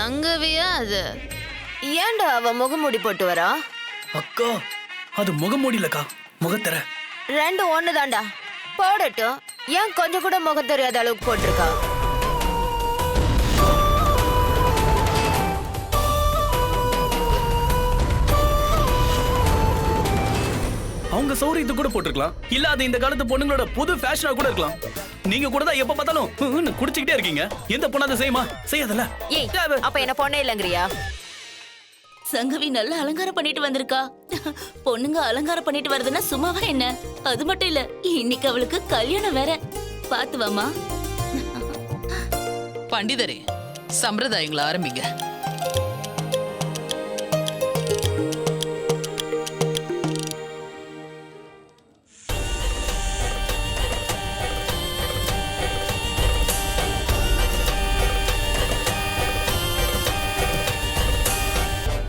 சங்கவியா அது? ஏன்டா அவ முகமூடி போட்டு வரா? அக்கா அது முகமூடி இல்லக்கா, முகத்தர. ரெண்டு ஒண்ணுதான்டா. போடட்டும். ஏன் கொஞ்சம் கூட முகம் தெரியாத அளவுக்கு போட்டிருக்கா? அவங்க சௌரியத்தை கூட போட்டிருக்கலாம். இல்ல அது இந்த காலத்து பொண்ணுங்களோட புது ஃபேஷனா கூட இருக்கலாம். நீங்க கூட தான் எப்ப பார்த்தாலும் குடிச்சிக்கிட்டே இருக்கீங்க. எந்த பொண்ணு அதை செய்யுமா? செய்யாதல்ல. ஏய், அப்ப என்ன பொண்ணே இல்லங்கறியா? சங்கவி நல்லா அலங்காரம் பண்ணிட்டு வந்திருக்கா. பொண்ணுங்க அலங்காரம் பண்ணிட்டு வருதுன்னா சும்மாவா என்ன? அது மட்டும் இல்ல, இன்னைக்கு அவளுக்கு கல்யாணம் வேற. பாத்து வாமா. பண்டிதரே, சம்பிரதாயங்களை ஆரம்பிங்க.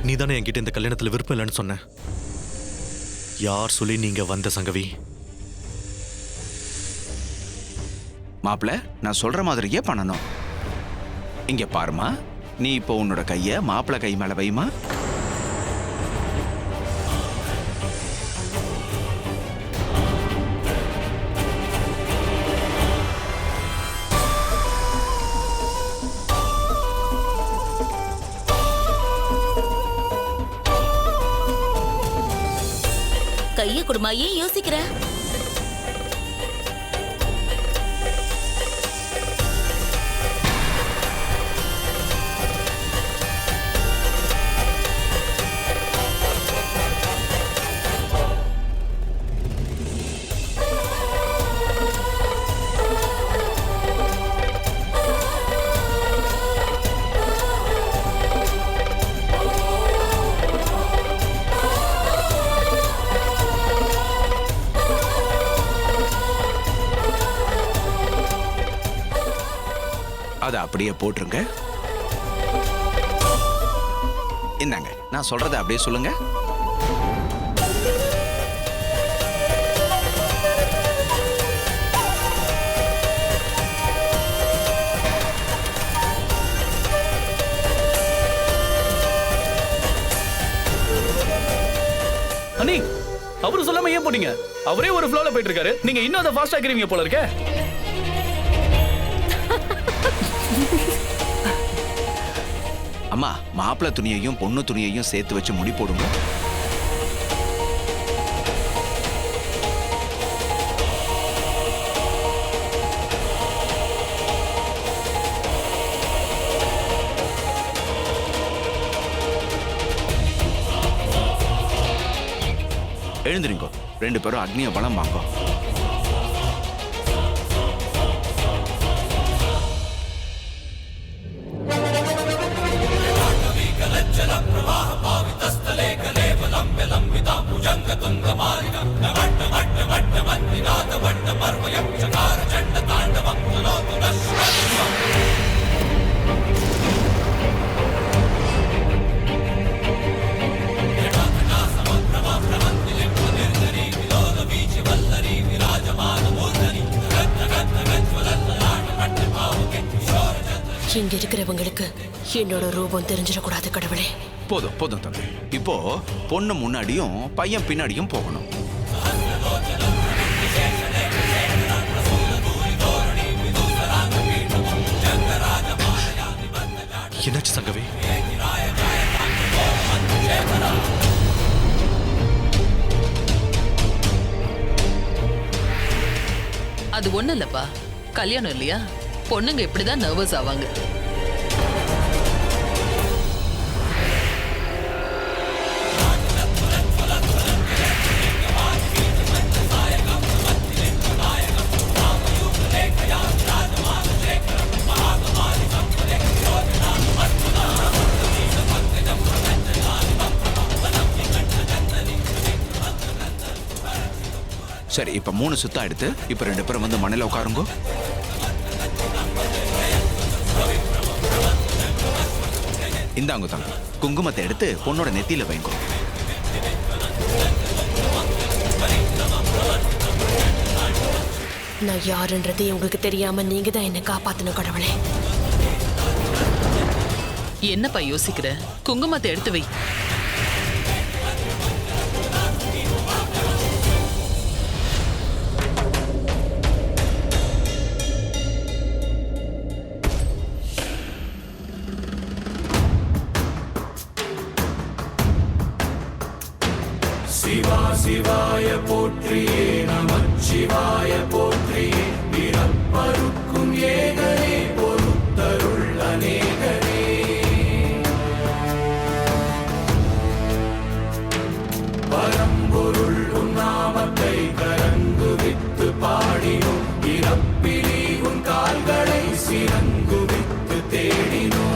நீ தானே என்கிட்ட இந்த கல்யாணத்துல விருப்பம் இல்லைன்னு சொன்ன. யார் சொல்லி நீங்க வந்த சங்கவி? மாப்பிள்ள, நான் சொல்ற மாதிரியே பண்ணணும். இங்க பாருமா, நீ இப்போ உன்னோட கைய மாப்பிள்ள கை மேல வைமா. கைய குடுமா, ஏன் யோசிக்கிற? அதை அப்படியே போட்டுருங்க. இந்தாங்க, நான் சொல்றதை அப்படியே சொல்லுங்க. அண்ணி, அவரு சொல்லாம ஏன் போட்டீங்க? அவரே ஒரு ஃப்ளோல போயிட்டு இருக்காரு. நீங்க இன்னும் அதை ஃபாஸ்ட் ஆக்கிறீங்க போல இருக்க. அம்மா, மாப்பிள்ளை துணியையும் பொண்ணு துணியையும் சேர்த்து வச்சு முடி போடுங்க. எழுந்துருங்கோ, ரெண்டு பேரும் அக்னிய பலம் வாங்க. இங்க இருக்கிறவங்களுக்கு என்னோட ரூபம் தெரிஞ்சிடக்கூடாது கடவுளே. போதும் போதும் தம்பி. இப்போ பொண்ணு முன்னாடியும் பையன் பின்னாடியும் போகணும். என்னாச்சு சங்கவி? அது ஒண்ணு இல்லப்பா, கல்யாணம் இல்லையா? பொண்ணுங்க இப்படிதான் நர்வஸ் ஆவாங்க. சரி, இப்ப 3 சுத்தம் எடுத்து இப்ப 2 பேரும் வந்து மண்ணில உட்காருங்க. இந்தாங்க தம்பி, குங்குமத்தை எடுத்து பொண்ணோட நெத்தியில வைங்க. நான் யாருன்றது உங்களுக்கு தெரியாம நீங்க தான் என்ன காப்பாத்தணும் கடவுளே. என்னப்பா யோசிக்கிற? குங்குமத்தை எடுத்து வை. சிவா சிவாய போற்றியே நமச்சிவாய போற்றியே பிறப்பருக்கும் ஏகனே பொறுத்தருள் அநேகனே பரம்பொருள் உன்னாமத்தை கரங்குவித்து பாடினோம் இறப்பிலி உன் கால்களை சிறங்குவித்து தேடினோம்.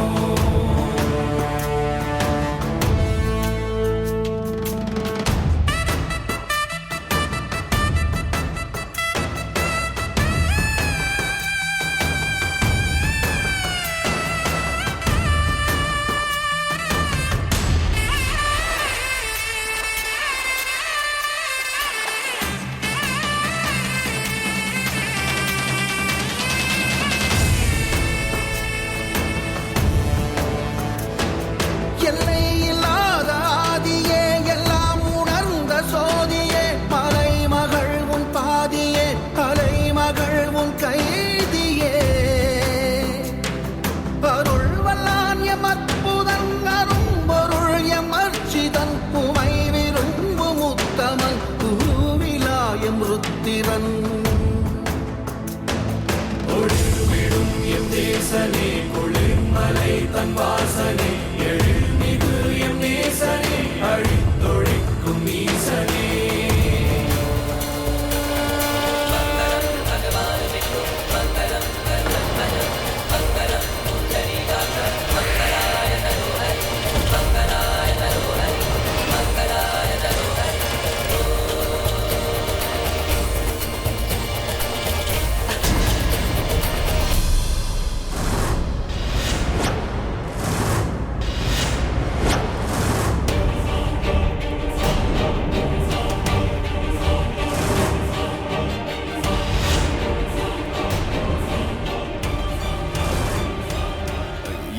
ஒளிர்விடும் எம் தேசனே குளிர்மலை தன் வாசனே எழில்மிகு எம் நேசனே அழித்தொழிக்கும் ஈசனே.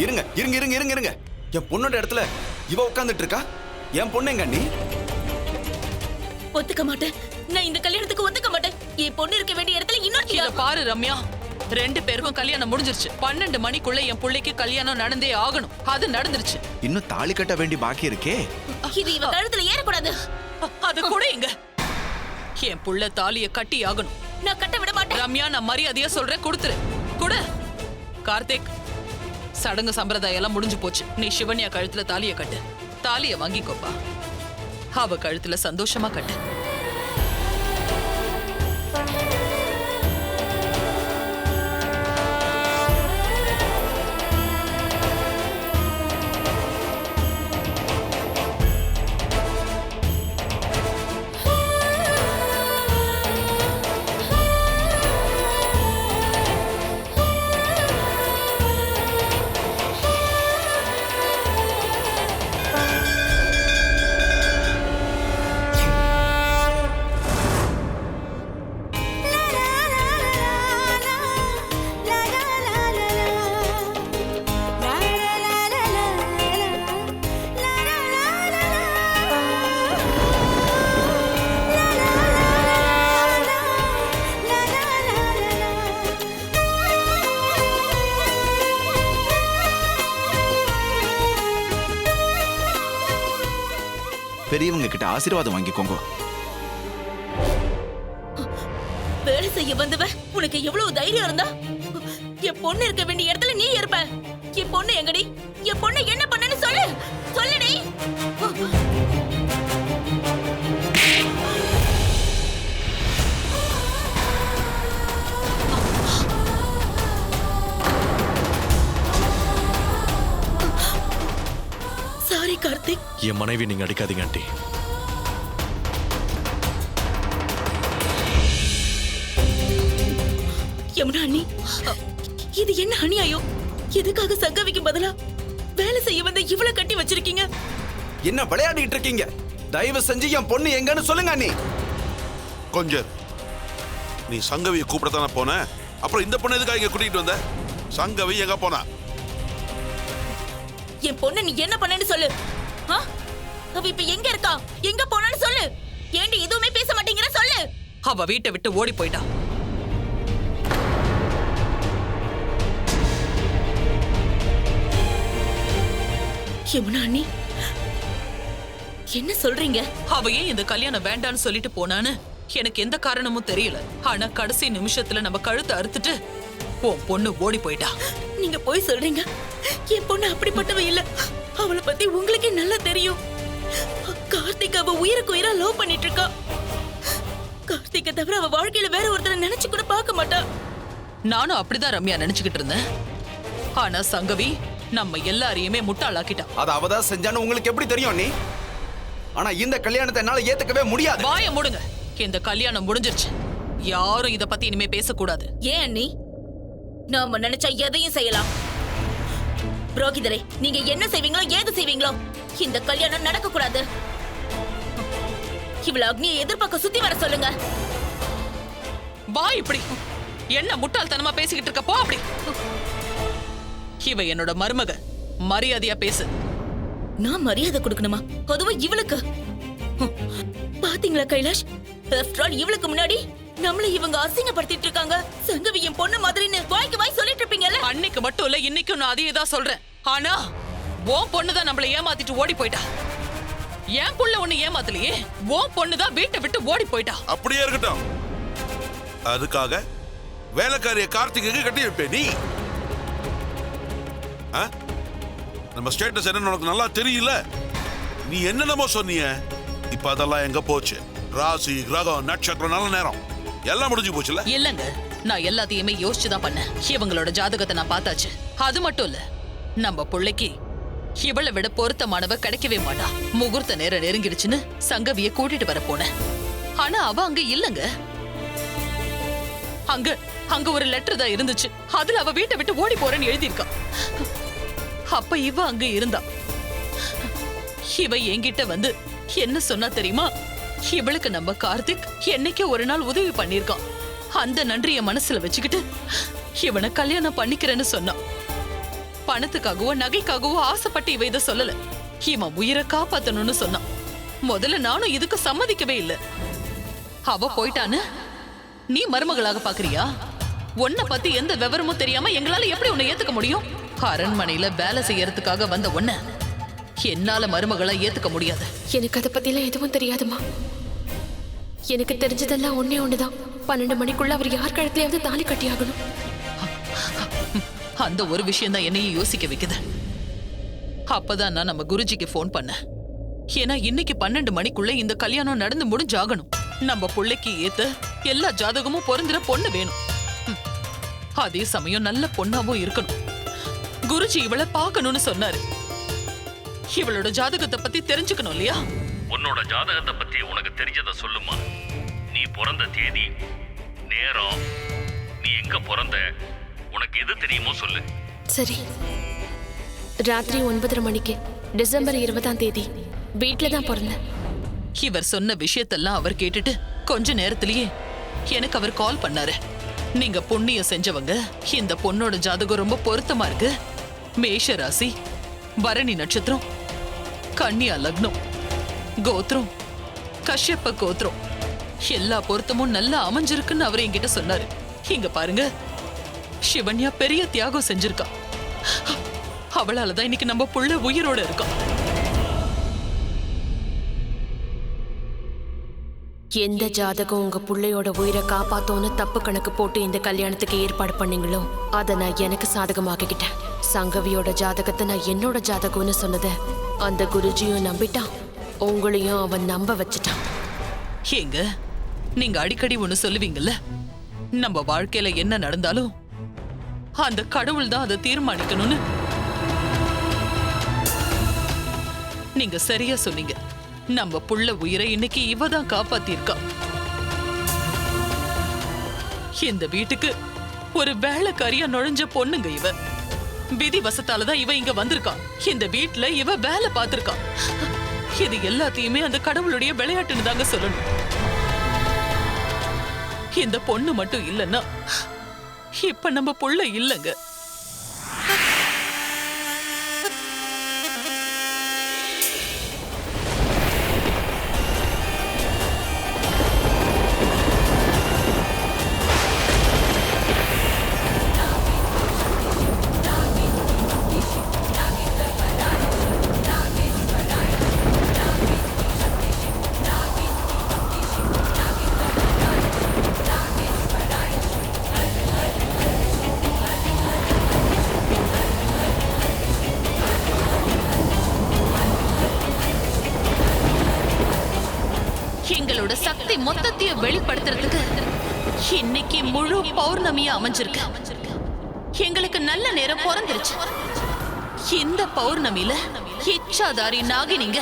இருங்க இருங்க இருங்க இருங்க இருங்க என் பொண்ணோட இடத்துல இவ உட்கார்ந்துட்டு இருக்கா. என் பொண்ணு எங்க அண்ணி? ஒத்துக்க மாட்டேன். நான் இந்த கல்யாணத்துக்கு ஒத்துக்க மாட்டேன். என் பொண்ணு இருக்க வேண்டிய இடத்துல இத இன்னொரு பாரு ரம்யா, 2 பேருக்கும் கல்யாணம் முடிஞ்சிருச்சு. 12 மணிக்குள்ள என் புள்ளைக்கு கல்யாணம் நடந்தே ஆகணும். அது நடந்துருச்சு. இன்னும் தாலி கட்ட வேண்டி பாக்கி இருக்கே. இது இவ கழுத்துல ஏறக்கூடாது. அது கூட இங்க என் புள்ள தாலிய கட்டி ஆகணும். நான் கட்ட விட மாட்டேன். ரம்யா, நான் மரியாதையா சொல்றேன், கொடுத்துரு. கொடு. கார்த்திக், சடங்கு சம்பிரதாயம் எல்லாம் முடிஞ்சு போச்சு. நீ சிவன்யா கழுத்துல தாலிய கட்டு. தாலிய வாங்கிக்கோப்பா. அவ கழுத்துல சந்தோஷமா கட்டு. பெரியவங்க கிட்ட ஆசீர்வாதம் வாங்கிக்கோங்க. வேலை செய்ய வந்தவ உனக்கு எவ்வளவு தைரியம் இருந்தா என் பொண்ணு இருக்க வேண்டிய இடத்துல நீ இருப்ப. என் பொண்ணு எங்கடி? என் பொண்ணு என்ன பண்ணன்னு சொல்லு. சொல்லுடி. சாரி கார்த்திக். என் மனைவி நீங்க அடிக்காதீங்க ஆண்டி. யமுனா அண்ணி, இது என்ன அநியாயம்? எதுக்காக சங்கவிக்கு பதிலா வேலை செய்ய வந்த இவ்வளவு கட்டி வச்சிருக்கீங்க? என்ன விளையாடிட்டு இருக்கீங்க? தயவு செஞ்சு என் பொண்ணு எங்கன்னு சொல்லுங்க அண்ணி. கொஞ்சம் நீ சங்கவியை கூப்பிடத்தானே போன, அப்புறம் இந்த பொண்ணு எதுக்காக இங்க கூட்டிட்டு வந்த? சங்கவி எங்க போனா? என் பொண்ணு நீ என்ன பண்ணேன்னு சொல்லு. ஆ? அவ இப்ப எங்க இருக்கா? எங்க போனான்னு சொல்லு. ஏண்டி எதுவுமே பேச மாட்டேங்கிற சொல்லு. அவ வீட்டை விட்டு ஓடி போயிட்டா. யமுனா அண்ணி என்ன சொல்றீங்க? அவ ஏன் இந்த கல்யாணம் வேண்டான்னு சொல்லிட்டு போனான்னு எனக்கு எந்த காரணமும் தெரியல. ஆனா கடைசி நிமிஷத்துல நம்ம கழுத்தை அறுத்துட்டு உன் பொண்ணு ஓடி போயிட்டா. நீங்க போய் சொல்றீங்க. என் பொண்ணு அப்படிப்பட்டவ இல்ல. அவளை பத்தி உங்களுக்கே நல்லா தெரியும். கார்த்திக் அவ உயிருக்கு உயிரா லவ் பண்ணிட்டு இருக்கா. கார்த்திகை தவிர அவ வாழ்க்கையில வேற ஒருத்தரை நினைச்சு கூட பார்க்க மாட்டா. நானும் அப்படிதான் ரம்யா நினைச்சுக்கிட்டு இருந்தேன். ஆனா சங்கவி நம்ம எல்லாரையுமே முட்டாளாக்கிட்டா. அது அவதான் செஞ்சான்னு உங்களுக்கு எப்படி தெரியும் நீ? ஆனா இந்த கல்யாணத்தை என்னால ஏத்துக்கவே முடியாது. வாய மூடுங்க. இந்த கல்யாணம் முடிஞ்சிருச்சு. யாரும் இத பத்தி இனிமே பேசக்கூடாது. ஏன் அண்ணி? நாம நினைச்சா எதையும் செய்யலாம். புரோகிதரே, நீங்க என்ன செய்வீங்களோ ஏது செய்வீங்களோ இந்த கல்யாணம் நடக்க கூடாது. இவள அக்னியை எதிர்பார்க்க சுத்தி வர சொல்லுங்க. வா இப்படி என்ன முட்டாள்தனமா பேசிக்கிட்டு இருக்க? போ அப்படி. இவ என்னோட மருமக, மரியாதையா பேசு. நான் மரியாதை கொடுக்கணுமா? அதுவும் இவளுக்கு? பாத்தீங்களா கைலாஷ், இவளுக்கு முன்னாடி நம்மள இவங்க அசிங்கப்படுத்திட்டு இருக்காங்க. சங்கவி என் பொண்ணு மாதிரின்னு வாய்க்கு வாய் சொல்லிட்டு இருப்பீங்கல்ல. அன்னைக்கு மட்டும் இல்ல, இன்னைக்கும் நான் அதையே தான் சொல்றேன். ஆனா உன் பொண்ணுதான் நம்மள ஏமாத்திட்டு ஓடி போயிட்டா. என் புள்ள ஒண்ணு ஏமாத்தலையே, உன் பொண்ணுதான் வீட்டை விட்டு ஓடி போயிட்டா. அப்படியே இருக்கட்டும். அதுக்காக வேலைக்காரிய கார்த்திகைக்கு கட்டி வைப்பே நீ? நம்ம ஸ்டேட்டஸ் என்ன உனக்கு நல்லா தெரியல. நீ என்னென்னமோ சொன்னீங்க, இப்ப அதெல்லாம் எங்க போச்சு? ராசி கிரகம் நட்சத்திரம் நல்ல நேரம் எல்லாம் முடிஞ்சு போச்சுல. இல்லங்க, நான் எல்லாத்தையுமே யோசிச்சுதான் பண்ணேன். இவங்களோட ஜாதகத்தை நான் பார்த்தாச்சு. அது மட்டும் இல்ல, நம்ம பிள்ளைக்கு இவளை விட பொருத்தமானவ கிடைக்கவே மாட்டா. முகூர்த்த நேரம் நெருங்கிடுச்சுன்னு சங்கவிய கூட்டிட்டு வர போனேன். ஆனா அவ அங்க இல்லங்க. அங்க ஒரு லெட்டர் தான் இருந்துச்சு. அதுல அவ வீட்டை விட்டு ஓடி போறேன்னு எழுதியிருக்கா. அப்ப இவ அங்க இருந்தா. இவ என்கிட்ட வந்து என்ன சொன்னா தெரியுமா? இவளுக்கு நம்ம கார்த்திக் என்னைக்கு ஒரு நாள் உதவி பண்ணிருக்கான். அந்த நன்றிய மனசுல வச்சுக்கிட்டு இவனை கல்யாணம் பண்ணிக்கிறேன்னு சொன்னான். பணத்துக்காகவோ நகைக்காகவோ ஆசைப்பட்டு இவ இதை சொல்லல. இவன் உயிரை காப்பாத்தணும்னு சொன்னான். முதல்ல நானும் இதுக்கு சம்மதிக்கவே இல்லை. அவ போயிட்டான்னு நீ மருமகளாக பாக்குறியா? உன்னை பத்தி எந்த விவரமும் தெரியாம எங்களால எப்படி உன்னை ஏத்துக்க முடியும்? அரண்மனையில வேலை செய்யறதுக்காக வந்த உன்னை என்னால மருமகளா ஏத்துக்க முடியாது. எனக்கு அதை பத்திலாம் எதுவும் தெரியாதுமா. எனக்கு தெரிஞ்சதெல்லாம் ஒன்னே ஒண்ணுதான். 12 மணிக்குள்ள அவர் யார் கழுத்துலயாவது தாலி கட்டி ஆகணும். அந்த ஒரு விஷயம் தான் என்னையும் யோசிக்க வைக்குது. அப்பதான் நான் நம்ம குருஜிக்கு போன் பண்ணேன். ஏன்னா இன்னைக்கு 12 மணிக்குள்ள இந்த கல்யாணம் நடந்து முடிஞ்சாகணும். நம்ம பிள்ளைக்கு ஏத்த எல்லா ஜாதகமும் பொருந்துற பொண்ணு வேணும். அதே சமயம் நல்ல பொண்ணாவும் இருக்கணும். குருஜி இவளை பார்க்கணும்னு சொன்னாரு. இவளோட ஜாதகத்தை பத்தி தெரிஞ்சுக்கணும் இல்லையா? உன்னோட ஜாதகத்தை பத்தி உனக்கு தெரிஞ்சதை சொல்லுமா. நீ பிறந்த தேதி, நேரம், நீ எங்க பிறந்த, உனக்கு எது தெரியுமோ சொல்லு. சரி, ராத்திரி 9:30 மணிக்கு டிசம்பர் 20ஆம் தேதி வீட்டுல தான் பிறந்தேன். இவர் சொன்ன விஷயத்தெல்லாம் அவர் கேட்டுட்டு கொஞ்ச நேரத்திலேயே எனக்கு அவர் கால் பண்ணாரு. நீங்க புண்ணியம் செஞ்சவங்க, இந்த பொண்ணோட ஜாதகம் ரொம்ப பொருத்தமா இருக்கு. மேஷ ராசி, பரணி நட்சத்திரம், கன்னியா லக்னம், கோத்திரம் கஷ்யப்ப கோத்திரம், எல்லா பொருத்தமும் நல்லா அமைஞ்சிருக்குன்னு அவர் என்கிட்ட சொன்னாரு. இங்க பாருங்க, சிவன்யா பெரிய தியாகம் செஞ்சிருக்கா. அவளாலதான் இன்னைக்கு நம்ம புள்ள உயிரோட இருக்கா. எந்த ஜாதகம் உங்க புள்ளையோட உயிரை காப்பாத்தோன்னு தப்பு கணக்கு போட்டு இந்த கல்யாணத்துக்கு ஏற்பாடு பண்ணீங்களோ அதை நான் எனக்கு சாதகமாக்கிக்கிட்டேன். சங்கவியோட ஜாதகத்தை நான் என்னோட ஜாதகம்னு சொன்னதை அந்த குருஜியும் நம்பிட்டான், உங்களையும் அவன் நம்ப வச்சுட்டான். ஏங்க, நீங்க அடிக்கடி ஒண்ணு சொல்லுவீங்கல்ல, நம்ம வாழ்க்கையில என்ன நடந்தாலும் அந்த கடவுள் தான் அதை தீர்மானிக்கணும்னு. நீங்க சரியா சொன்னீங்க. நம்ம புள்ள உயிரை இன்னைக்கு இவ தான் காப்பாத்திருக்கா. இந்த வீட்டுக்கு ஒரு வேலைக்காரியா நுழைஞ்ச பொண்ணுங்க இவ. விதி வசத்தாலதான் இவ இங்க வந்திருக்கா. இந்த வீட்டுல இவ வேலை பார்த்திருக்கா. இது எல்லாத்தையுமே அந்த கடவுளுடைய விளையாட்டுன்னு தாங்க சொல்லணும். இந்த பொண்ணு மட்டும் இல்லைன்னா இப்ப நம்ம புள்ள இல்லங்க. மொத்தத்தையும் வெளிப்படுத்துறதுக்கு இன்னைக்கு முழு பௌர்ணமியா அமைஞ்சிருக்கு. எங்களுக்கு நல்ல நேரம் பிறந்துருச்சு. இந்த பௌர்ணமியில இச்சாதாரி நாகினிங்க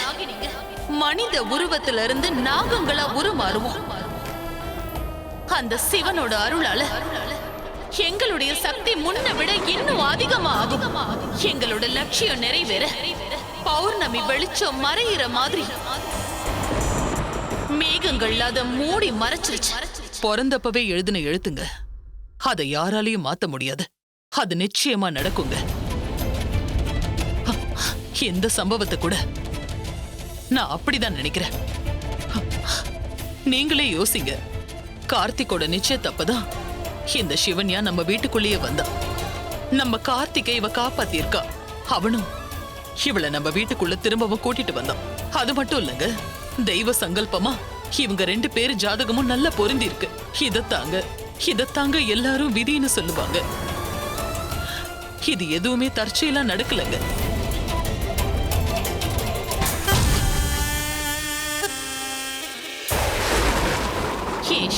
மனித உருவத்தில இருந்து நாகங்களா உருமாறுவோம். அந்த சிவனோட அருளால எங்களுடைய சக்தி முன்ன விட இன்னும் அதிகமா ஆகும். எங்களோட லட்சியம் நிறைவேற பௌர்ணமி வெளிச்சம் மறையிற மாதிரி மேகங்கள் அதை மூடி மறைச்சிருச்சு. பிறந்தப்பவே எழுதின எழுத்துங்க, அதை யாராலையும் மாத்த முடியாது. அது நிச்சயமா நடக்குங்க. இந்த சம்பவத்தை கூட நான் அப்படிதான் நினைக்கிறேன். நீங்களே யோசிங்க. கார்த்திகோட நிச்சயத்தப்பதான் இந்த சிவன்யா நம்ம வீட்டுக்குள்ளேயே வந்தா. நம்ம கார்த்திகை இவ காப்பாத்திருக்கா. அவனும் இவளை நம்ம வீட்டுக்குள்ள திரும்பவும் கூட்டிட்டு வந்தான். அது மட்டும் இல்லங்க, தெய்வ சங்கல்பமா இவங்க 2 பேரு ஜாதகமும் நல்லா பொருந்தி இருக்கு. இதத்தாங்க எல்லாரும் விதின்னு சொல்லுவாங்க. இது எதுவுமே தற்செயலா நடக்கலங்க.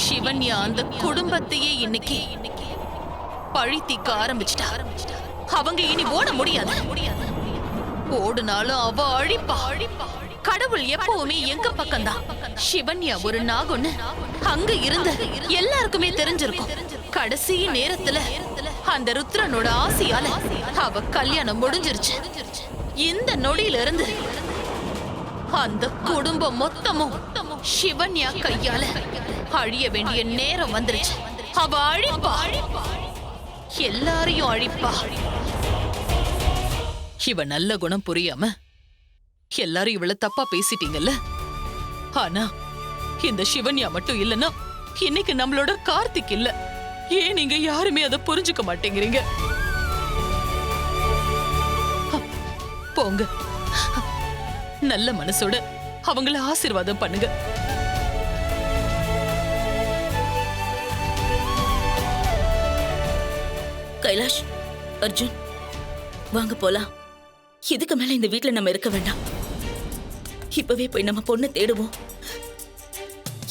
சிவன்யா அந்த குடும்பத்தையே இன்னைக்கு பழித்திக்க ஆரம்பிச்சிட்டா. அவங்க இனி ஓட முடியாது. ஓடுனாலும் அவ அழிப்பா. கடவுள் எப்பவுமே எங்க பக்கம்தான். சிவன்யா ஒரு நாகொன்னு அங்க இருந்த எல்லாருக்குமே தெரிஞ்சிருக்கும். கடைசி நேரத்துல அந்த ருத்ரனோட ஆசையால அவ கல்யாணம் முடிஞ்சிருச்சு. இந்த நொடியில இருந்து அந்த குடும்பம் மொத்தமும் சிவன்யா கையால அழிய வேண்டிய நேரம் வந்துருச்சு. அவ அழிப்பா, எல்லாரையும் அழிப்பா. இவ நல்ல குணம் புரியாம எல்லாரும் இவள தப்பா பேசிட்டீங்கல்ல. ஆனா இந்த சிவன்யா மட்டும் இல்லன்னா இன்னைக்கு நம்மளோட கார்த்திக் இல்ல. ஏன் நீங்க யாருமே அதை புரிஞ்சுக்க மாட்டேங்கிறீங்க? போங்க, நல்ல மனசோட அவங்கள ஆசீர்வாதம் பண்ணுங்க. கைலாஷ், அர்ஜுன், வாங்க போலாம். இதுக்கு மேல இந்த வீட்ல நம்ம இருக்க வேண்டாம். இப்பவே போய் நம்ம பொண்ணு தேடுவோம்.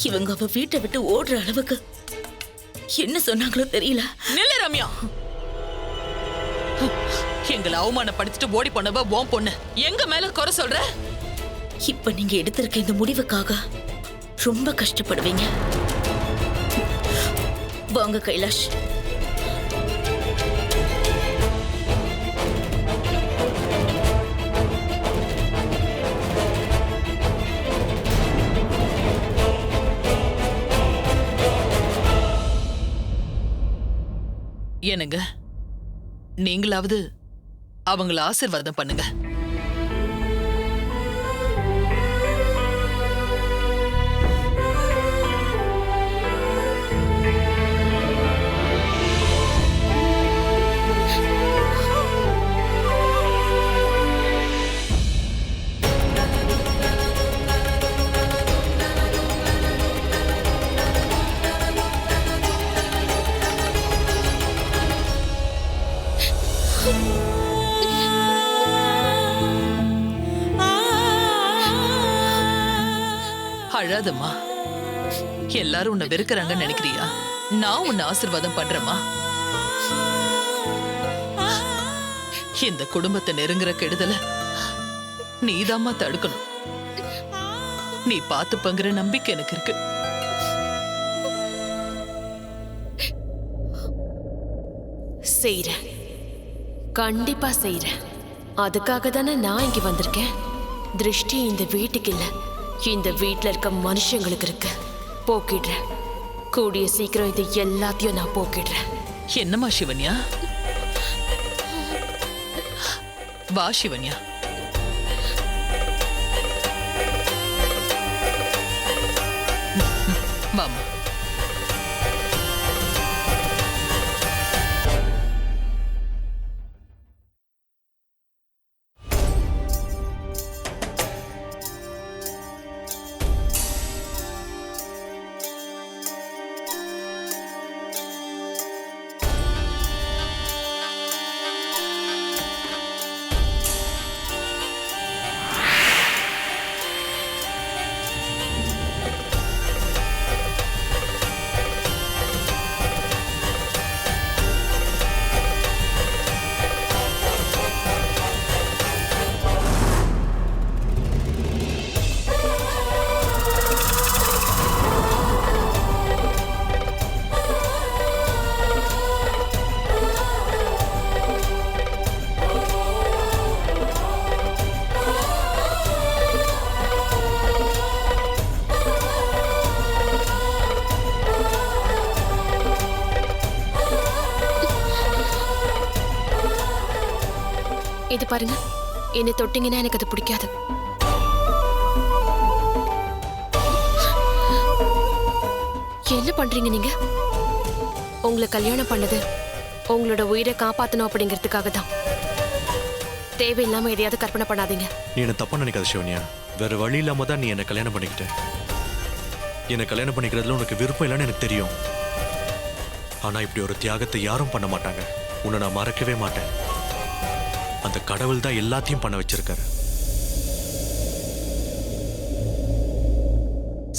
இவங்க அவ வீட்டை விட்டு ஓடுற அளவுக்கு என்ன சொன்னாங்களோ தெரியல. நில்ல ரம்யா. எங்களை அவமானப்படுத்திட்டு ஓடி போனவ உன் பொண்ணு. எங்க மேல குறை சொல்ற? இப்ப நீங்க எடுத்திருக்க இந்த முடிவுக்காக ரொம்ப கஷ்டப்படுவீங்க. வாங்க கைலாஷ். என்னங்க, நீங்களாவது அவங்கள ஆசீர்வாதம் பண்ணுங்க. அழாதம்மா. எல்லாரும் உன்னை வெறுக்கிறாங்கன்னு நினைக்கிறியா? நான் உன்னை ஆசீர்வாதம் பண்றேம்மா. இந்த குடும்பத்தை நெருங்குற கெடுதல நீதாம்மா தடுக்கணும். நீ பாத்துப்பங்கிற நம்பிக்கை எனக்கு இருக்கு. செய்றேன், கண்டிப்பா செய்றேன். அதுக்காக தானே நான் இங்க வந்திருக்கேன். திருஷ்டி இந்த வீட்டுக்கு இல்ல, இந்த வீட்டுல இருக்க மனுஷங்களுக்கு இருக்கு. போக்கிடுறேன். கூடிய சீக்கிரம் இது எல்லாத்தையும் நான் போக்கிடுறேன். என்னம்மா சிவன்யா? வா சிவன்யா. வாமா. இது பாருங்க, என்னை தொட்டிங்கன்னா எனக்கு அது பிடிக்காது. என்ன பண்றீங்க நீங்க? உங்களை கல்யாணம் பண்ணது உங்களோட உயிரை காப்பாத்தணும் அப்படிங்கிறதுக்காக தான். தேவையில்லாம எதையாவது கற்பனை பண்ணாதீங்க. நீ என்ன தப்பா நினைக்காத சிவன்யா. வேற வழி இல்லாம தான் நீ என்ன கல்யாணம் பண்ணிக்கிட்ட. என்னை கல்யாணம் பண்ணிக்கிறதுல உனக்கு விருப்பம் இல்லைன்னு எனக்கு தெரியும். ஆனா இப்படி ஒரு தியாகத்தை யாரும் பண்ண மாட்டாங்க. உன்னை நான் மறக்கவே மாட்டேன். அந்த கடவுள் தான் எல்லாத்தையும் பண்ண வச்சிருக்காரு.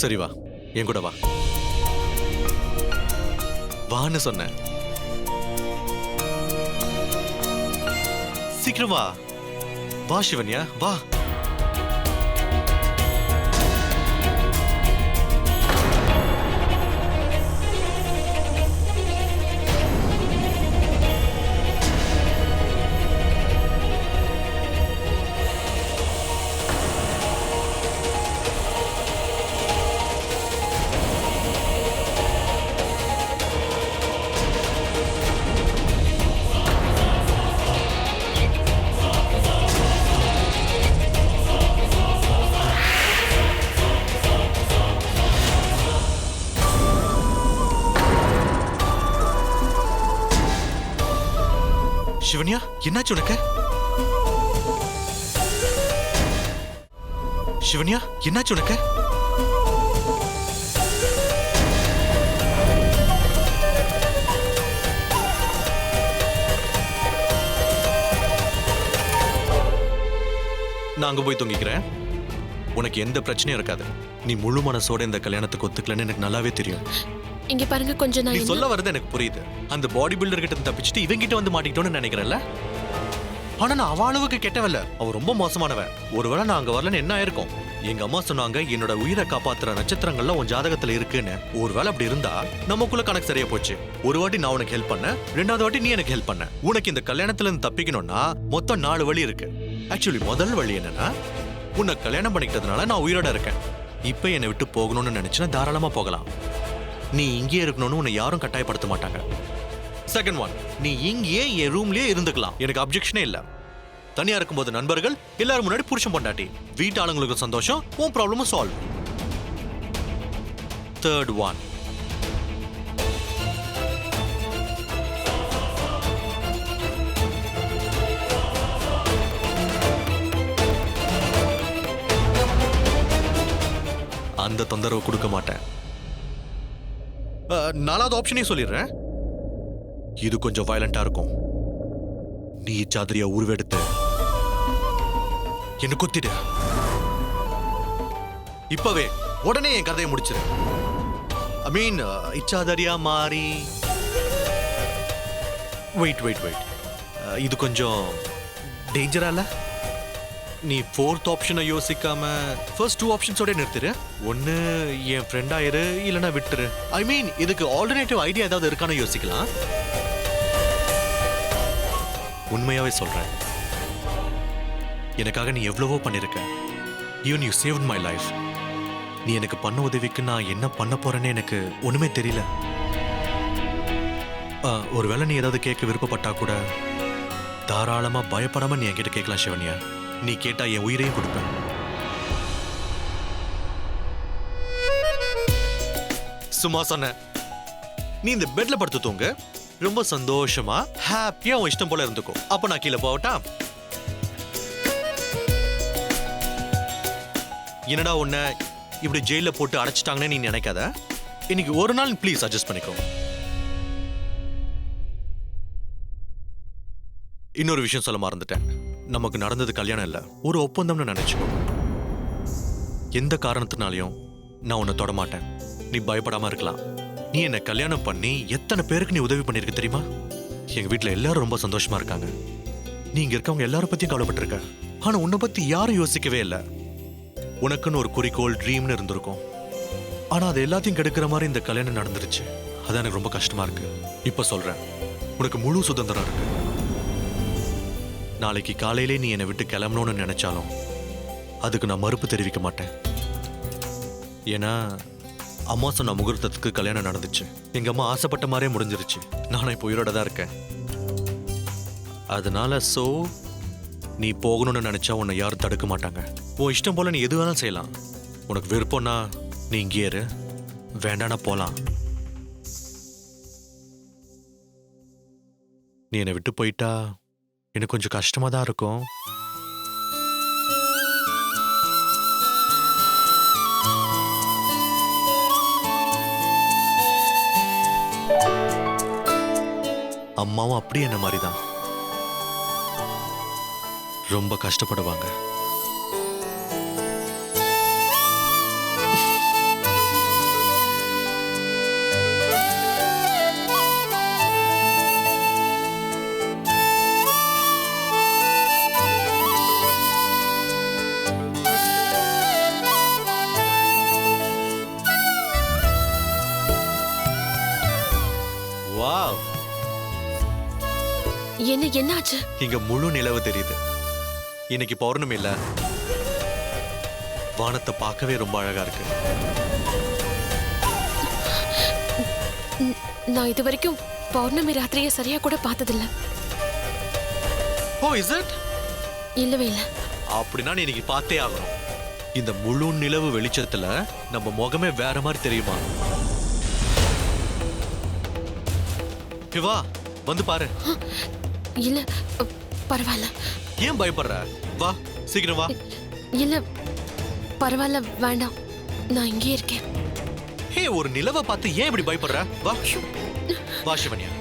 சரி வா, என் கூட வா. வான்னு சொன்னேன். சீக்கிரம் வா. வா சிவன்யா, வா. சிவன்யா, என்னாச்சு உனக்கு? சிவன்யா, என்னாச்சு உனக்கு? நான் அங்க போய் தூங்கிக்கிறேன். உனக்கு எந்த பிரச்சனையும் இருக்காது. நீ முழு மனசோட இந்த கல்யாணத்துக்கு ஒத்துக்கலன்னு எனக்கு நல்லாவே தெரியும். இங்க பாருங்க, கொஞ்சம் நீ நான் சொல்ல வரது எனக்கு புரியுது. அந்த பாடி பில்டர் கிட்ட தப்பிச்சுட்டு இவங்கிட்ட வந்து மாட்டிக்கிட்டோன்னு நினைக்கிறேன்ல. ஆனா நான் அவ அளவுக்கு கெட்டவல்ல. அவ ரொம்ப மோசமானவன். ஒருவேளை நான் அங்க வரலன்னு என்ன ஆயிருக்கும்? எங்க அம்மா சொன்னாங்க என்னோட உயிரை காப்பாத்துற நட்சத்திரங்கள்ல உன் ஜாதகத்துல இருக்குன்னு. ஒருவேளை அப்படி இருந்தா நமக்குள்ள கணக்கு சரியா போச்சு. ஒரு வாட்டி நான் உனக்கு ஹெல்ப் பண்ண, ரெண்டாவது வாட்டி நீ எனக்கு ஹெல்ப் பண்ண. உனக்கு இந்த கல்யாணத்துல இருந்து தப்பிக்கணும்னா மொத்தம் 4 வழி இருக்கு. ஆக்சுவலி முதல் வழி என்னன்னா, உன்னை கல்யாணம் பண்ணிக்கிட்டதுனால நான் உயிரோட இருக்கேன். இப்ப என்னை விட்டு போகணும்னு நினைச்சுன்னா தாராளமா போகலாம். நீ இங்கே இருக்கணும்னு உன்னை யாரும் கட்டாயப்படுத்த மாட்டாங்க. செகண்ட் ஒன், நீ இங்கேயே என் ரூம்லயே இருந்துக்கலாம். எனக்கு அப்ஜெக்ஷனே இல்ல. தனியா இருக்கும்போது நண்பர்கள், எல்லாரும் முன்னாடி புருஷன் பொண்டாட்டி. வீட்டு ஆளுங்களுக்கு சந்தோஷம், உன் ப்ராப்ளமும் சால்வ். தேர்ட் ஒன், அந்த தொந்தரவு கொடுக்க மாட்டேன். நாலாவது ஆப்ஷனே சொல்லிடுறேன். இது கொஞ்சம் வயலண்டா இருக்கும். நீ சாதிரியா உருவெடுத்து என்ன கொத்திடு. இப்பவே உடனே என் கதையை முடிச்சிரு. ஐ மீன் இச்சாதரியா மாறி. வெயிட் வெயிட் வெயிட், இது கொஞ்சம் டேஞ்சரா இல்ல? நீ ஃபோர்த் ஆப்ஷனை யோசிக்காம ஃபர்ஸ்ட் 2 ஆப்ஷன்ஸோட நிறுத்திரு. ஒன்னு என் ஃப்ரெண்ட் ஆயிரு, இல்லைன்னா விட்டுரு. ஐ மீன் இதுக்கு ஆல்டர்னேட்டிவ் ஐடியா ஏதாவது இருக்கான்னு யோசிக்கலாம். உண்மையாவே சொல்றேன், எனக்காக நீ எவ்வளவோ பண்ணிருக்க. Even you saved my life. நீ எனக்கு பண்ண உதவிக்கு நான் என்ன பண்ண போறேன்னு எனக்கு ஒண்ணுமே தெரியல. ஒருவேளை நீ ஏதாவது கேட்க விருப்பப்பட்டா கூட தாராளமா பயப்படாம நீ என்கிட்ட கேட்கலாம் சிவன்யா. நீ கேட்டா என் உயிரையும் கொடுப்பேன். சும்மா சொன்ன. நீ இந்த பெட்ல படுத்து தூங்க. ரொம்ப சந்தோஷமா ஹாப்பியா உன் இஷ்டம் போல இருந்துக்கோ. அப்ப நான் கீழே போகட்டா? என்னடா உன்னை இப்படி ஜெயில போட்டு அடைச்சிட்டாங்கன்னு நீ நினைக்காத. இன்னைக்கு ஒரு நாள் ப்ளீஸ் அட்ஜஸ்ட் பண்ணிக்கோ. இன்னொரு விஷயம் சொல்ல மறந்துட்டேன். நமக்கு நடந்தது கல்யாணம் இல்ல, ஒரு ஒப்பந்தம்னு நினைச்சுக்கோ. எந்த காரணத்தினாலையும் நான் உன்னை தொட மாட்டேன். நீ பயப்படாம இருக்கலாம். நீ என்ன கல்யாணம் பண்ணி எத்தனை பேருக்கு நீ உதவி பண்ணிருக்க தெரியுமா? எங்க வீட்டுல எல்லாரும் ரொம்ப சந்தோஷமா இருக்காங்க. நீ இங்க இருக்கவங்க எல்லாரும் பத்தியும் கவலைப்பட்டிருக்க. ஆனா உன்னை பத்தி யாரும் யோசிக்கவே இல்லை. உனக்குன்னு ஒரு குறிக்கோள், ட்ரீம்னு இருந்திருக்கும். ஆனா அது எல்லாத்தையும் கெடுக்கிற மாதிரி இந்த கல்யாணம் நடந்துருச்சு. அது எனக்கு ரொம்ப கஷ்டமா இருக்கு. இப்ப சொல்றேன், உனக்கு முழு சுதந்திரம் இருக்கு. நாளைக்கு காலையிலே நீ என்னை விட்டு கிளம்பணும்னு நினைச்சாலும் அதுக்கு நான் மறுப்பு தெரிவிக்க மாட்டேன். ஏன்னா அம்மா சொன்ன முகூர்த்தத்துக்கு கல்யாணம் நடந்துச்சு. எங்க அம்மா ஆசைப்பட்ட மாதிரியே முடிஞ்சிருச்சு. நானும் இப்போ உயிரோட தான் இருக்கேன். அதனால நீ போகணும்னு நினைச்சா உன்னை யாரும் தடுக்க மாட்டாங்க. உன் இஷ்டம் போல நீ எது வேணாலும் செய்யலாம். உனக்கு விருப்பம்னா நீ இங்கே இரு, வேண்டானா போலாம். நீ என்னை விட்டு போயிட்டா எனக்கு கொஞ்சம் கஷ்டமா தான் இருக்கும். அம்மாவும் அப்படி என்ன மாதிரி தான் ரொம்ப கஷ்டப்படுவாங்க. வாவ், என்னாச்சு? இங்க முழு நிலவு தெரியுது. இன்னைக்கு பௌர்ணமி இல்ல, வானத்தை பார்க்கவே ரொம்ப அழகா இருக்கு. நான் இது வரைக்கும் பௌர்ணமி ராத்திரியை சரியா கூட பார்த்ததில்ல. ஓ, இஸ் இட்? இல்லவே இல்ல. அப்படின்னா நீ இன்னைக்கு பார்த்தே ஆகணும். இந்த முழு நிலவு வெளிச்சத்துல நம்ம முகமே வேற மாதிரி தெரியுமா? வா, வந்து பாரு. இல்ல, பரவாயில்ல. ஏன் பயப்படுற? வா, சீக்கிரம் வா. இல்ல, பரவாயில்ல, வேண்டாம். நான் இங்கே இருக்கேன். ஹே, ஒரு நிலவை பார்த்து ஏன் இப்படி பயப்படுற? வா வா சிவன்யா.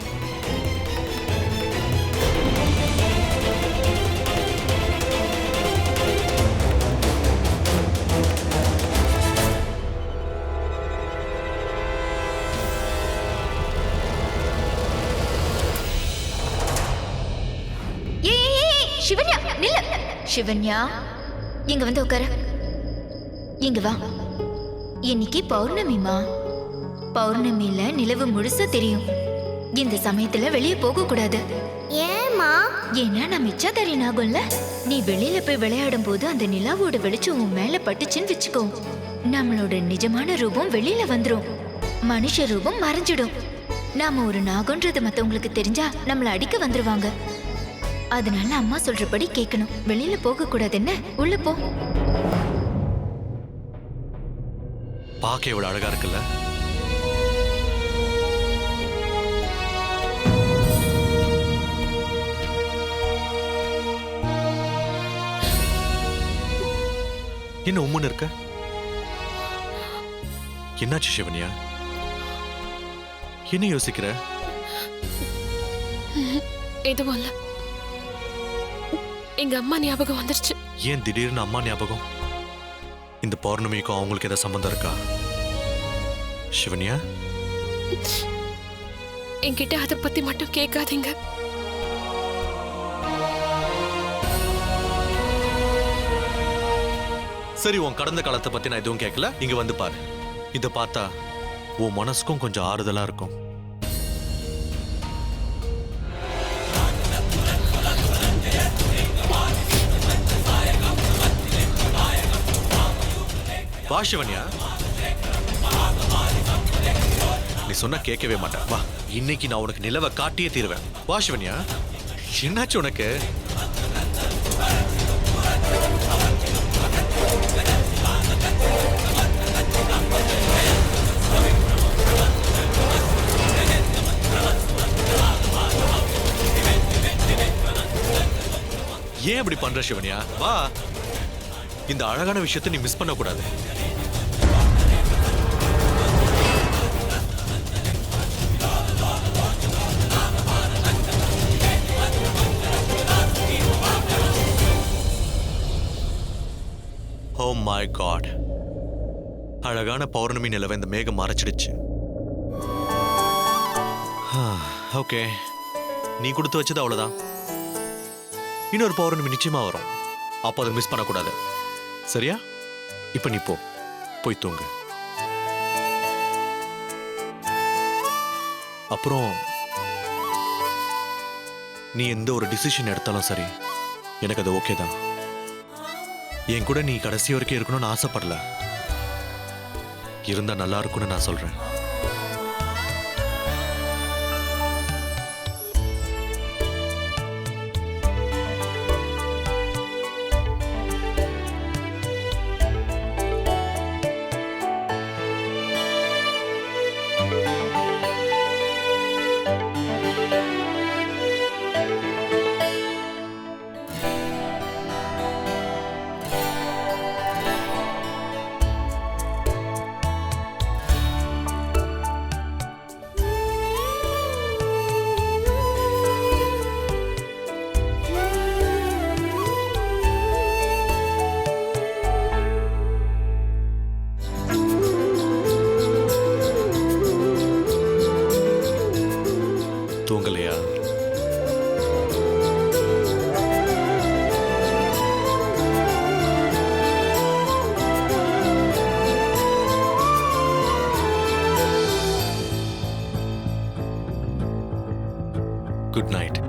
சிவன்யா நில்ல. சிவன்யா, இங்க வந்து உட்கார. இங்க வா. இன்னைக்கு பௌர்ணமிமா. பௌர்ணமியில நிலவு முழுசா தெரியும். இந்த சமயத்துல வெளியே போக கூடாது. ஏமா? ஏன்னா நம்ம இச்சாதாரி ஆகும்ல. நீ வெளியில போய் விளையாடும் போது அந்த நிலாவோட வெளிச்சம் உன் மேல பட்டுச்சுன்னு வச்சுக்கோ, நம்மளோட நிஜமான ரூபம் வெளியில வந்துரும். மனுஷ ரூபம் மறைஞ்சிடும். நாம ஒரு நாகன்றது மத்தவங்களுக்கு தெரிஞ்சா நம்மள அடிக்க வந்துருவாங்க. அதனால அம்மா சொல்றபடி கேட்கணும். வெளியில போக கூடாது. என்ன, உள்ள போ. பார்க்க எவ்வளவு அழகா இருக்குல்ல? என்ன உம்முன்னு இருக்க? என்னாச்சு சிவன்யா? என்ன யோசிக்கிற? எதுவும் இல்ல. எங்க அம்மா ஞாபகம் வந்துருச்சு. ஏன் திடீர்னு அம்மா ஞாபகம்? இந்த பௌர்ணமிக்கும் அவங்களுக்கு ஏதாவது சம்பந்தம் இருக்கா? சிவன்யா, என்கிட்ட அதை பத்தி மட்டும் கேட்காதீங்க. சரி, உன் கடந்த காலத்தை பத்தி நான் எதுவும் கேட்கல. இங்க வந்து பாரு. இத பார்த்தா உன் மனசுக்கும் கொஞ்சம் ஆறுதலா இருக்கும். வா சிவன்யா. நீ சொன்னா கேட்கவே மாட்டேன். வா, இன்னைக்கு நான் உனக்கு நிலவை காட்டியே தீருவேன். வா சிவன்யா. என்னாச்சு உனக்கு? ஏன் இப்படி பண்ற சிவன்யா? வா, இந்த அழகான விஷயத்தை நீ மிஸ் பண்ண கூடாது. ஓ மை காட், அழகான பௌர்ணமி நிலவை இந்த மேகம் மறைச்சிடுச்சு. ஓகே, நீ கொடுத்து வச்சது அவ்வளவுதான். இன்னொரு பௌர்ணமி நிச்சயமா வரும். அப்போ அதை மிஸ் பண்ணக்கூடாது. சரியா? இப்ப நீ போய் தூங்கு. அப்புறம் நீ எந்த ஒரு டிசிஷன் எடுத்தாலும் சரி, எனக்கு அது ஓகே தான். என் கூட நீ கடைசி வரைக்கும் இருக்கணும்னு ஆசைப்படல. இருந்தா நல்லா இருக்கும்னு நான் சொல்றேன். தூங்கலையா? Good night.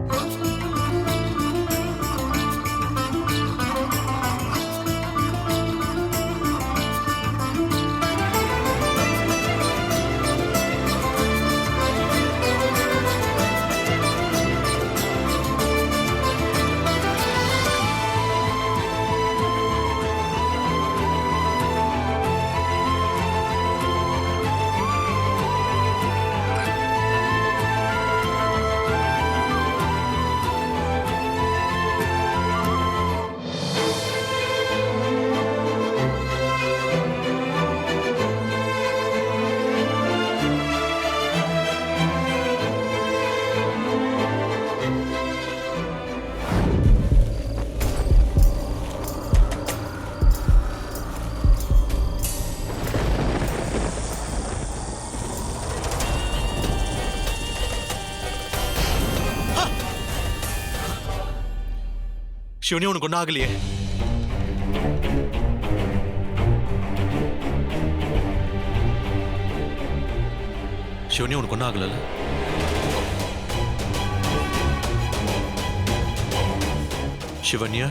சிவனி, உனக்கு ஒன்றும் ஆகலையே? சிவனி, உனக்கு ஒன்றும் ஆகல? சிவன்யா,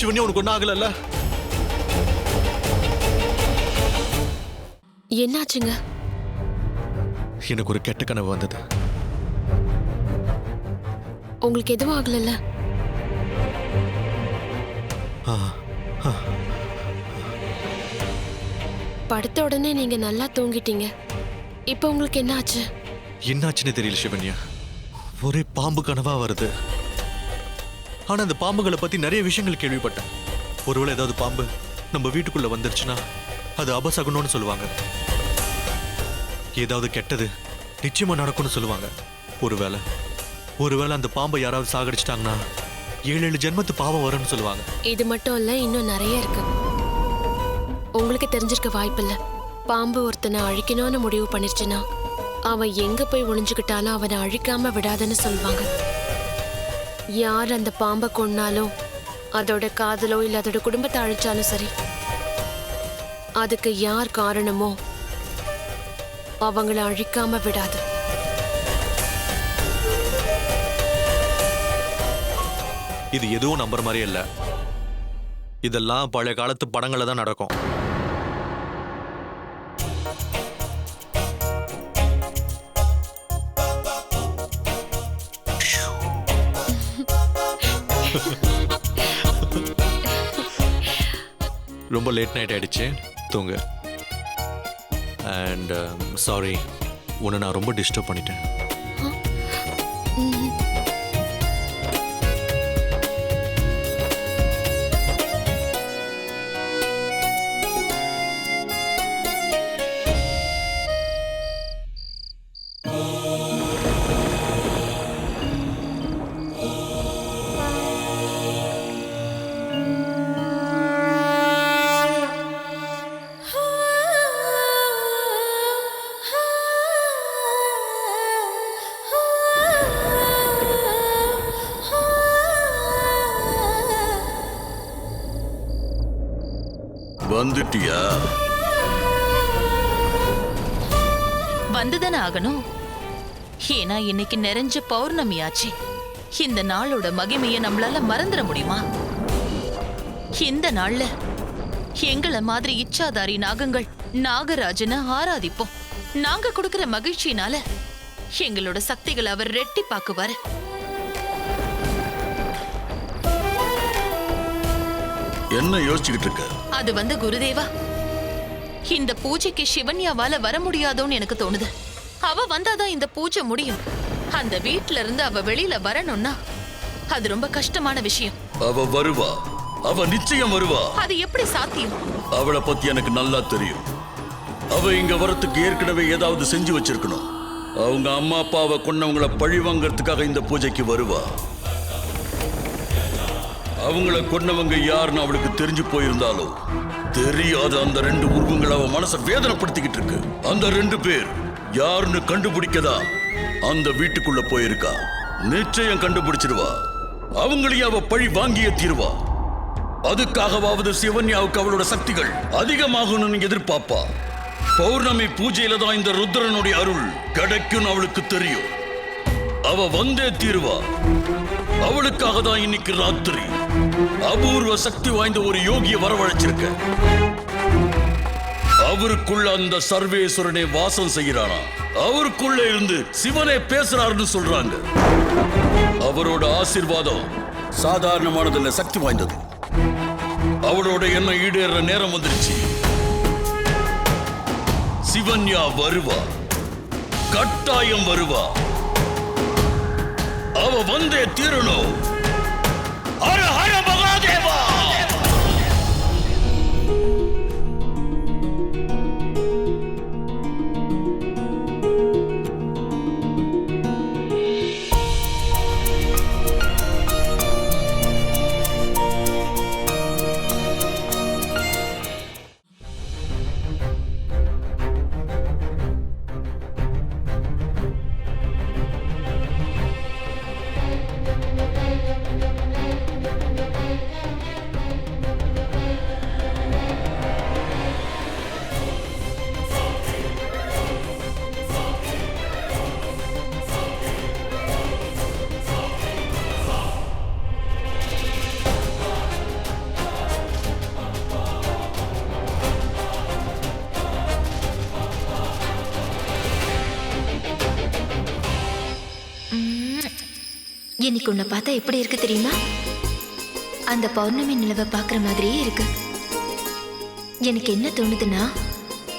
சிவன்யா, உனக்கு ஒன்றும் ஆகல? என்னாச்சுங்க? எனக்கு ஒரு கெட்ட கனவு வந்தது. உங்களுக்கு எதுவும் ஆகல? படுத்த உடனே நீங்க நல்லா தூங்கிட்டீங்க. இப்ப உங்களுக்கு என்ன ஆச்சு? என்னாச்சுன்னு தெரியல சிவன்யா. ஒரே பாம்பு கனவா வருது. ஆனா அந்த பாம்புகளை பத்தி நிறைய விஷயங்கள் கேள்விப்பட்டேன். ஒருவேளை ஏதாவது பாம்பு நம்ம வீட்டுக்குள்ள வந்துருச்சுன்னா அது அபசகுனம்னு சொல்லுவாங்க. ஏதாவது கெட்டது நிச்சயமா நடக்கும்னு சொல்லுவாங்க. ஒருவேளை அந்த பாம்பை யாராவது சாகடிச்சிட்டாங்கன்னா 7 ஜென்மத்து பாவம் வரும்னு சொல்லுவாங்க. இது மட்டும் இல்ல, இன்னும் நிறைய இருக்கு. உங்களுக்கு தெரிஞ்சிருக்க வாய்ப்பில்ல. பாம்பு ஒருத்தனை அழிக்கணும்னு முடிவு பண்ணிருச்சுன்னா அவன் எங்க போய் ஒளிஞ்சுக்கிட்டாலும் அவனை அழிக்காம விடாதுன்னு சொல்லுவாங்க. யார் அந்த பாம்பை கொன்னாலும், அதோட காதலோ இல்ல அதோட குடும்பத்தை அழிச்சாலும் சரி, அதுக்கு யார் காரணமோ அவங்கள அழிக்காம விடாது. இது எதுவும் நம்புற மாதிரியே இல்ல. இதெல்லாம் பழைய காலத்து படங்கள்ல தான் நடக்கும். ரொம்ப லேட் நைட் ஆயிடுச்சு, தூங்க. அண்ட் சாரி, உன்னை நான் ரொம்ப டிஸ்டர்ப் பண்ணிட்டேன். வந்துட்டியா? வந்துதானே ஆகணும். ஏன்னா இன்னைக்கு நிறைஞ்ச பௌர்ணமி ஆச்சு. இந்த நாளோட மகிமையை நம்மளால மறந்துட முடியுமா? இந்த நாள்ல எங்களை மாதிரி இச்சாதாரி நாகங்கள் நாகராஜனை ஆராதிப்போம். நாங்க கொடுக்கிற மகிழ்ச்சியினால எங்களோட சக்திகளை அவர் ரெட்டிப்பாக்குவாரு. என்ன யோசிச்சுக்கிட்டு இருக்க? அது குருதேவா, இந்த பூஜைக்கு சிவன்யாவால வர முடியாதோன்னு எனக்கு தோணுது. அவ வந்தாதான் இந்த பூஜை முடியும். அந்த வீட்ல இருந்து அவ வெளியில வரணும்னா அது ரொம்ப கஷ்டமான விஷயம். அவ வருவா, அவ நிச்சயம் வருவா. அது எப்படி சாத்தியம்? அவளை பத்தி எனக்கு நல்லா தெரியும். அவ இங்க வரத்துக்கு ஏற்கனவே ஏதாவது செஞ்சு வச்சிருக்கணும். அவங்க அம்மா அப்பாவை கொன்னவங்களை பழி வாங்கறதுக்காக இந்த பூஜைக்கு வருவா. அவங்கள கொன்னவங்க யாருன்னு அவளுக்கு தெரிஞ்சு போயிருந்தாலும் தெரியாத அந்த 2 உருவங்கள் அவ மனசை வேதனைப்படுத்திக்கிட்டு இருக்கு. அந்த 2 பேர் யாருன்னு கண்டுபிடிக்கதா அந்த வீட்டுக்குள்ள போயிருக்கா. நிச்சயம் கண்டுபிடிச்சிருவா. அவங்களையும் அவ பழி வாங்கியே தீருவா. அதுக்காகவாவது சிவன்யாவுக்கு அவளோட சக்திகள் அதிகமாகணும்னு எதிர்பார்ப்பா. பௌர்ணமி பூஜையில தான் இந்த ருத்ரனுடைய அருள் கிடைக்கும் அவளுக்கு தெரியும். அவ வந்தே தீருவா. அவளுக்காக தான் இன்னைக்கு ராத்திரி அபூர்வ சக்தி வாய்ந்த ஒரு யோகிய வரவழைச்சிருக்க. அவருக்குள்ள அந்த சர்வேஸ்வரனே வாசம் செய்யறானா. அவருக்குள்ள இருந்து சிவனே பேசுறாருன்னு சொல்றாங்க. அவரோட ஆசீர்வாதம் சாதாரணமானதில்ல, சக்தி வாய்ந்தது. அவளோட எண்ணம் ஈடேற நேரம் வந்துருச்சு. சிவன்யா வருவா, கட்டாயம் வருவா. அவ வந்தே தீரணும். ஹர ஹர மகாதேவா. இன்னைக்கு உன்னை பார்த்தா எப்படி இருக்கு தெரியுமா? அந்த பௌர்ணமி நிலவை பார்க்குற மாதிரியே இருக்கு. எனக்கு என்ன தோணுதுன்னா,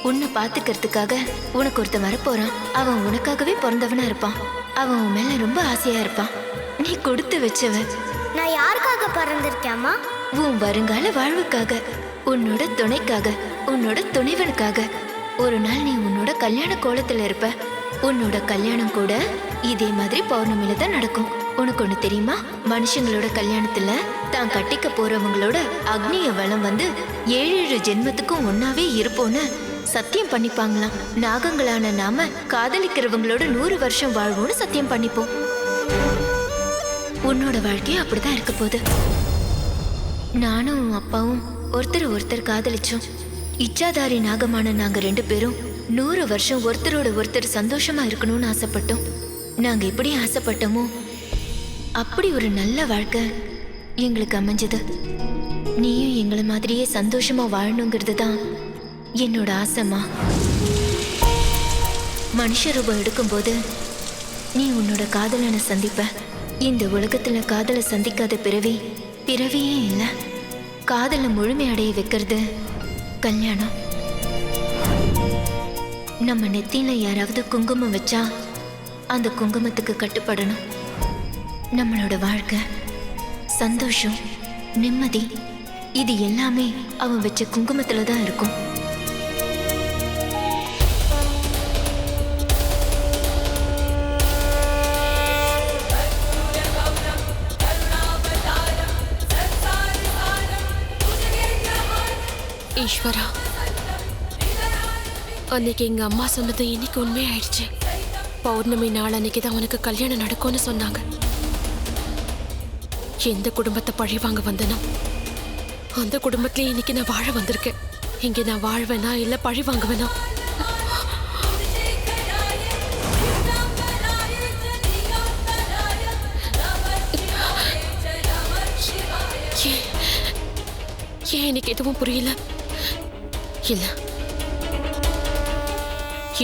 உன்னை பார்த்துக்கிறதுக்காக உனக்கு ஒருத்தன் வரப்போறான். அவன் உனக்காகவே பிறந்தவனா இருப்பான். அவன் உன் மேல ரொம்ப ஆசையா இருப்பான். நீ கொடுத்து வச்சவ. நான் யாருக்காக பிறந்திருக்கேம்மா? உன் வருங்கால வாழ்வுக்காக, உன்னோட துணைக்காக, உன்னோட துணைவனுக்காக. ஒரு நாள் நீ உன்னோட கல்யாண கோலத்துல இருப்ப. உன்னோட கல்யாணம் கூட இதே மாதிரி பௌர்ணமியில தான் நடக்கும். உனக்கு ஒண்ணு தெரியுமா? மனுஷங்களோட கல்யாணத்துல தான் கட்டிக்க போறவங்களோட அக்னிய வளம் வந்து 7 ஜென்மத்துக்கும் ஒன்னாவே இருப்போன்னு சத்தியம் பண்ணிப்பாங்களாம். நாகங்களான நாம காதலிக்கிறவங்களோட 100 வருஷம் வாழ்வோன்னு சத்தியம் பண்ணிப்போம். உன்னோட வாழ்க்கையும் அப்படிதான் இருக்க போகுது. நானும் அப்பாவும் ஒருத்தர் காதலிச்சோம். இச்சாதாரி நாகமான நாங்க 2 பேரும் 100 வருஷம் ஒருத்தரோட ஒருத்தர் சந்தோஷமா இருக்கணும்னு ஆசைப்பட்டோம். நாங்க எப்படி ஆசைப்பட்டோமோ அப்படி ஒரு நல்ல வாழ்க்கை எங்களுக்கு அமைஞ்சது. நீயும் எங்களை மாதிரியே சந்தோஷமா வாழணுங்கிறது தான் என்னோட ஆசைமா. மனுஷ ரூபம் எடுக்கும்போது நீ உன்னோட காதலனை சந்திப்ப. இந்த உலகத்துல காதலை சந்திக்காத பிறவியே இல்லை. காதலை முழுமையடைய வைக்கிறது கல்யாணம். நம்ம நெத்தியில யாராவது குங்குமம் வச்சா அந்த குங்குமத்துக்கு கட்டுப்படணும். நம்மளோட வாழ்க்கை, சந்தோஷம், நிம்மதி இது எல்லாமே அவன் வச்ச குங்குமத்துல தான் இருக்கும். ஈஸ்வரா, அன்னைக்கு எங்க அம்மா சொன்னது இன்னைக்கு உண்மையாயிடுச்சு. பௌர்ணமி நாள் அன்னைக்கு தான் உனக்கு கல்யாணம் நடக்கும்னு சொன்னாங்க. எந்த குடும்பத்தை பழி வாங்க வந்தனோ அந்த குடும்பத்திலே இன்னைக்கு நான் வாழ வந்திருக்கேன். இங்க நான் வாழ்வேனா இல்ல பழி வாங்குவேனா? ஏன் எனக்கு எதுவும் புரியல. இல்ல,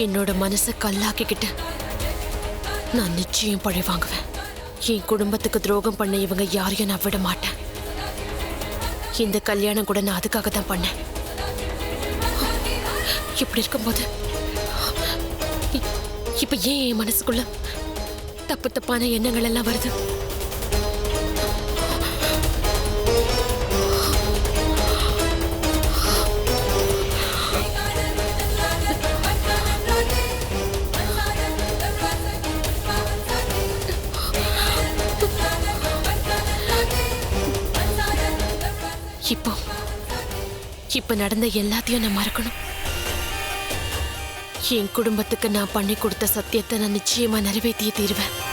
என்னோட மனசை கல்லாக்கிக்கிட்டு நான் நிச்சயம் பழி வாங்குவேன். என் குடும்பத்துக்கு துரோகம் பண்ண இவங்க யாரையும் நான் விட மாட்டேன். இந்த கல்யாணம் கூட நான் அதுக்காக தான் பண்ணேன். இப்படி இருக்கும்போது இப்ப ஏன் என் மனசுக்குள்ள தப்பான எண்ணங்கள் எல்லாம் வருது? இப்ப நடந்த எல்லாத்தையும் நான் மறக்கணும். என் குடும்பத்துக்கு நான் பண்ணி கொடுத்த சத்தியத்தை நான் நிச்சயமா நிறைவேற்றியே தீருவேன்.